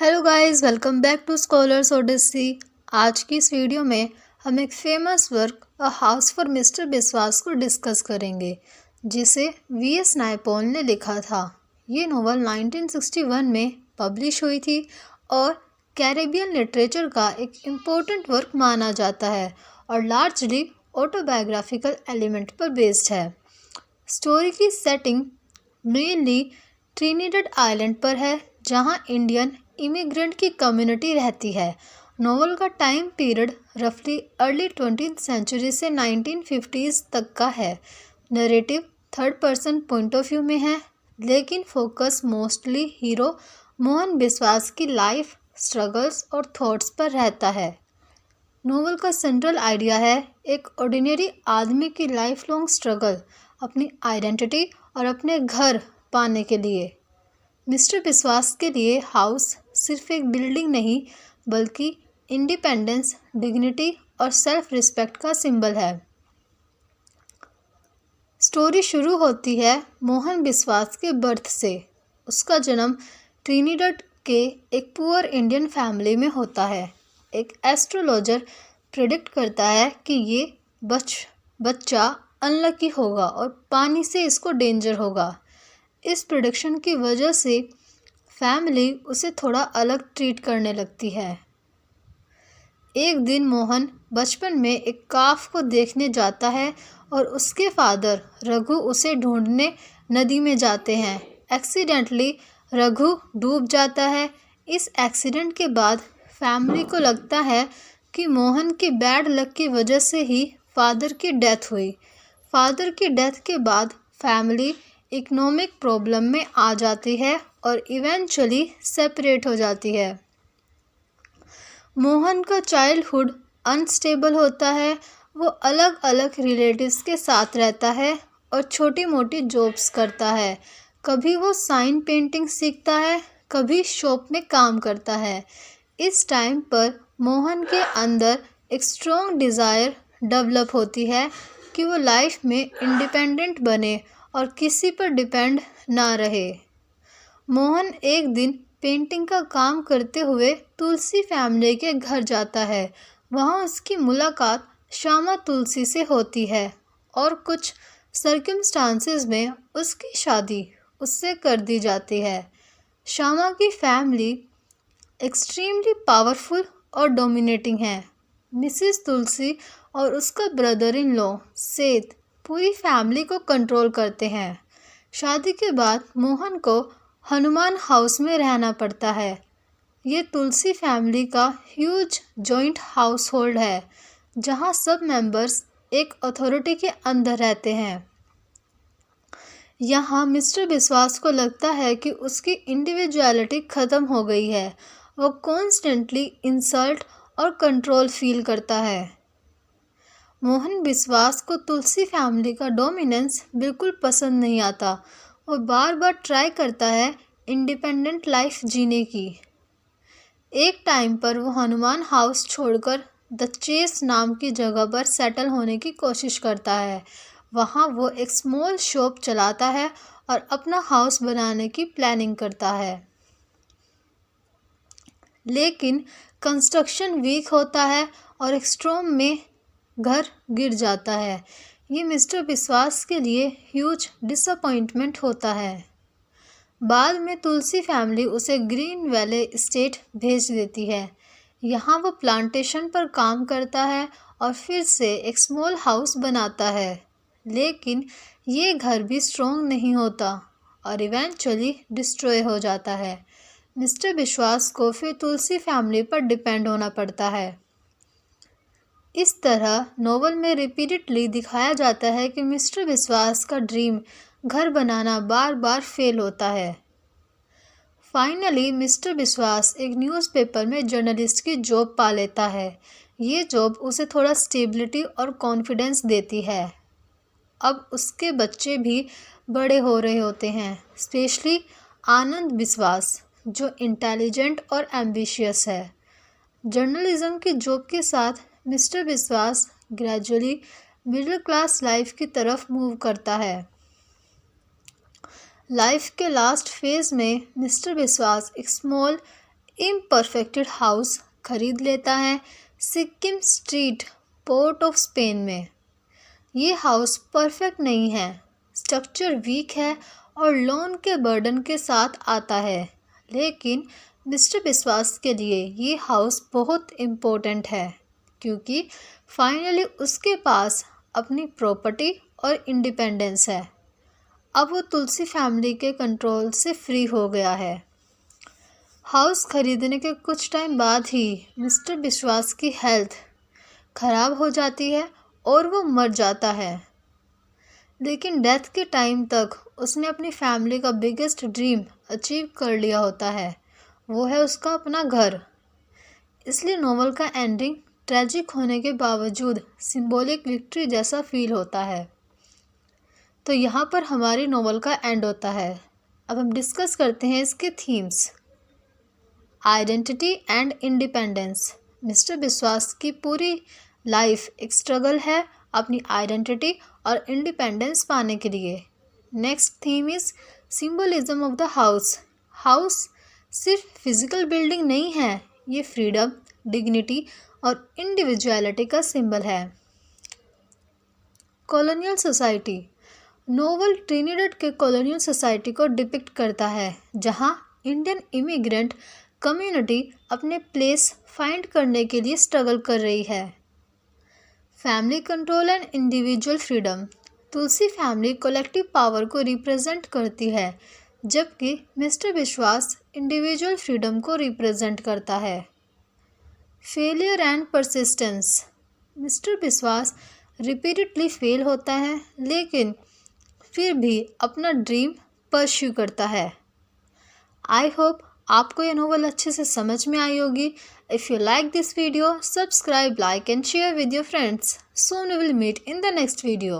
Hello guys, welcome back to Scholars Odyssey. आज की इस वीडियो में हम एक famous work a house for Mr Biswas को डिस्कस करेंगे, जिसे वीएस नायपॉल ने लिखा था। ये नोवेल 1961 में पब्लिश हुई थी और कैरेबियन लिटरेचर का एक इम्पोर्टेंट वर्क माना जाता है और लार्जली ऑटोबायोग्राफिकल एलिमेंट पर बेस्ड है। स्टोरी की सेटिंग मेनली ट्रिनिडेड आइलैंड पर है, जहां इंडियन इमिग्रेंट की कम्युनिटी रहती है। नोवेल का टाइम पीरियड रफली अर्ली 20th सेंचुरी से 1950s तक का है। Narrative third person point of view में है, लेकिन फोकस मोस्टली हीरो मोहन बिस्वास की लाइफ, स्ट्रगल्स और थॉट्स पर रहता है। नोवेल का सेंट्रल आइडिया है एक ऑर्डिनरी आदमी की लाइफ लॉन्ग स्ट्रगल अपनी आइडेंटिटी और अपने घर पाने के लिए। मिस्टर बिस्वास के लिए हाउस सिर्फ एक बिल्डिंग नहीं, बल्कि इंडिपेंडेंस, डिग्निटी और सेल्फ रिस्पेक्ट का सिंबल है। स्टोरी शुरू होती है मोहन बिस्वास के बर्थ से। उसका जन्म ट्रिनिडेड के एक पुअर इंडियन फैमिली में होता है। एक एस्ट्रोलॉजर प्रेडिक्ट करता है कि ये बच्चा अनलकी होगा और पानी से इसको डेंजर होगा। इस प्रेडिक्शन की वजह से फैमिली उसे थोड़ा अलग ट्रीट करने लगती है। एक दिन मोहन बचपन में एक काफ को देखने जाता है और उसके फादर रघु उसे ढूंढने नदी में जाते हैं। एक्सीडेंटली रघु डूब जाता है। इस एक्सीडेंट के बाद फैमिली को लगता है कि मोहन की बैड लक की वजह से ही फादर की डेथ हुई। फादर की डेथ के बाद फैमिली इकोनॉमिक प्रॉब्लम में आ जाती है और इवेंचुअली सेपरेट हो जाती है। मोहन का चाइल्डहुड अनस्टेबल होता है। वो अलग अलग रिलेटिव्स के साथ रहता है और छोटी मोटी जॉब्स करता है। कभी वो साइन पेंटिंग सीखता है, कभी शॉप में काम करता है। इस टाइम पर मोहन के अंदर एक स्ट्रॉन्ग डिज़ायर डेवलप होती है कि वो लाइफ में इंडिपेंडेंट बने और किसी पर डिपेंड ना रहे। मोहन एक दिन पेंटिंग का काम करते हुए तुलसी फैमिली के घर जाता है। वहाँ उसकी मुलाकात श्यामा तुलसी से होती है और कुछ सर्कमस्टांसेस में उसकी शादी उससे कर दी जाती है। श्यामा की फैमिली एक्सट्रीमली पावरफुल और डोमिनेटिंग है। मिसिस तुलसी और उसका ब्रदर इन लॉ सेठ पूरी फैमिली को कंट्रोल करते हैं। शादी के बाद मोहन को हनुमान हाउस में रहना पड़ता है। ये तुलसी फैमिली का ह्यूज जॉइंट हाउस होल्ड है, जहां सब मेंबर्स एक अथॉरिटी के अंदर रहते हैं। यहाँ मिस्टर बिस्वास को लगता है कि उसकी इंडिविजुअलिटी ख़त्म हो गई है। वो कॉन्स्टेंटली इंसल्ट और कंट्रोल फील करता है। मोहन बिस्वास को तुलसी फैमिली का डोमिनेंस बिल्कुल पसंद नहीं आता। वो बार बार ट्राई करता है इंडिपेंडेंट लाइफ जीने की। एक टाइम पर वो हनुमान हाउस छोड़कर द चेस नाम की जगह पर सेटल होने की कोशिश करता है। वहाँ वो एक स्मॉल शॉप चलाता है और अपना हाउस बनाने की प्लानिंग करता है, लेकिन कंस्ट्रक्शन वीक होता है और एक स्टॉर्म में घर गिर जाता है। ये मिस्टर बिस्वास के लिए ह्यूज डिसअपॉइंटमेंट होता है। बाद में तुलसी फैमिली उसे ग्रीन वैली एस्टेट भेज देती है। यहाँ वो प्लांटेशन पर काम करता है और फिर से एक स्मॉल हाउस बनाता है, लेकिन ये घर भी स्ट्रॉन्ग नहीं होता और इवेंचुअली डिस्ट्रॉय हो जाता है। मिस्टर बिस्वास को फिर तुलसी फैमिली पर डिपेंड होना पड़ता है। इस तरह नोवेल में रिपीटेडली दिखाया जाता है कि मिस्टर बिस्वास का ड्रीम घर बनाना बार बार फेल होता है। फाइनली मिस्टर बिस्वास एक न्यूज़पेपर में जर्नलिस्ट की जॉब पा लेता है। ये जॉब उसे थोड़ा स्टेबिलिटी और कॉन्फिडेंस देती है। अब उसके बच्चे भी बड़े हो रहे होते हैं, स्पेशली आनंद बिस्वास, जो इंटेलिजेंट और एम्बिशियस है। जर्नलिज्म की जॉब के साथ मिस्टर बिस्वास ग्रेजुअली मिडिल क्लास लाइफ की तरफ मूव करता है। लाइफ के लास्ट फेज में मिस्टर बिस्वास एक स्मॉल इम्परफेक्टेड हाउस खरीद लेता है Sikkim street port of Spain में। ये हाउस परफेक्ट नहीं है, स्ट्रक्चर वीक है और लोन के बर्डन के साथ आता है, लेकिन मिस्टर विश्वास के लिए ये हाउस बहुत इम्पोर्टेंट है क्योंकि फाइनली उसके पास अपनी प्रॉपर्टी और इंडिपेंडेंस है। अब वो तुलसी फैमिली के कंट्रोल से फ्री हो गया है। हाउस खरीदने के कुछ टाइम बाद ही मिस्टर विश्वास की हेल्थ खराब हो जाती है और वो मर जाता है, लेकिन डेथ के टाइम तक उसने अपनी फैमिली का बिगेस्ट ड्रीम अचीव कर लिया होता है, वो है उसका अपना घर। इसलिए नॉवल का एंडिंग ट्रेजिक होने के बावजूद सिंबॉलिक विक्ट्री जैसा फील होता है। तो यहाँ पर हमारी नॉवल का एंड होता है। अब हम डिस्कस करते हैं इसके themes. Identity and independence. Mister विश्वास की पूरी लाइफ एक स्ट्रगल है अपनी आइडेंटिटी और इंडिपेंडेंस पाने के लिए। Next theme is symbolism of the house. House सिर्फ फिजिकल बिल्डिंग नहीं है, ये फ्रीडम, डिग्निटी और इंडिविजुअलिटी का सिंबल है। Colonial society. नोवेल ट्रिनिडेड के कॉलोनियल सोसाइटी को डिपिक्ट करता है, जहां इंडियन इमिग्रेंट कम्युनिटी अपने प्लेस फाइंड करने के लिए स्ट्रगल कर रही है। Family control and individual freedom. Tulsi family collective power को रिप्रेजेंट करती है, जबकि मिस्टर विश्वास इंडिविजुअल फ्रीडम को रिप्रेजेंट करता है। Failure and persistence. मिस्टर विश्वास रिपीटेडली फेल होता है, लेकिन फिर भी अपना ड्रीम परस्यू करता है। आई होप आपको ये नोवेल अच्छे से समझ में आई होगी। If you like this video, subscribe, like and share with your friends. Soon we will meet in the next video.